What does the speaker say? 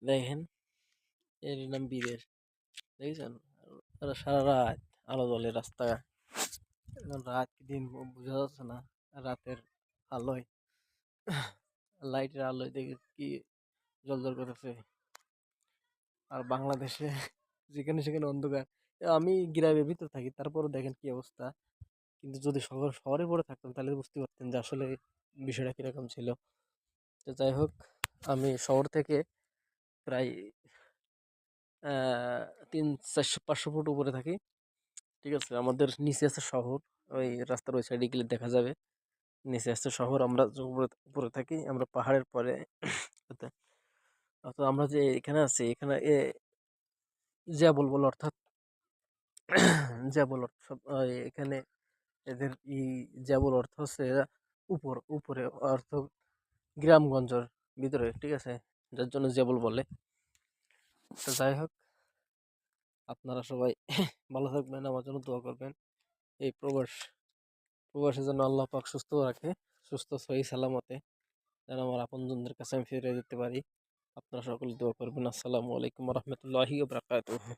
দেখেন এর নাম বিদেশ, দেখেছেন? ওরা সারা রাত আলো জ্বলে রাস্তায়, এখন রাত কি দিন বোঝা যাচ্ছে না। রাতের আলোয়, লাইটের আলোয় দেখে কি জ্বলজ্বল করতেছে। আর বাংলাদেশে যেখানে সেখানে অন্ধকার। আমি গ্রামের ভিতর থাকি, তারপরও দেখেন কি অবস্থা। কিন্তু যদি শহরে পড়ে থাকতাম তাহলে বুঝতে পারতেন যে আসলে বিষয়টা কিরকম ছিল। তো যাই হোক, আমি শহর থেকে প্রায় 300-400 ফুট উপরে থাকি। ঠিক আছে, আমাদের নিচে আছে শহর। ওই রাস্তার ওই সাইডে গেলে দেখা যাবে নিচে আছে শহর। আমরা যে উপরে উপরে থাকি, আমরা পাহাড়ের পরে। তো আমরা যে এখানে আছি, এখানে জ্যাবল বলে, অর্থাৎ জ্যাবল অর্থ এখানে এদের জ্যাবল অর্থ হচ্ছে এরা উপরে অর্থ গ্রামগঞ্জের ভিতরে, ঠিক আছে, যার জন্য জ্যাবল বলে। তো যাই হোক, আপনারা সবাই ভালো থাকবেন, আমার জন্য দোয়া করবেন। এই প্রবাসের জন্য আল্লাহ পাক সুস্থ রাখে, সুস্থ সহি সালামতে যেন আমার আপনজনদের কাছে আমি ফিরে যেতে পারি। আপনারা সকলে দোয়া করবেন। আসসালামু আলাইকুম রহমতুল্লাহি বারাকাতুহু।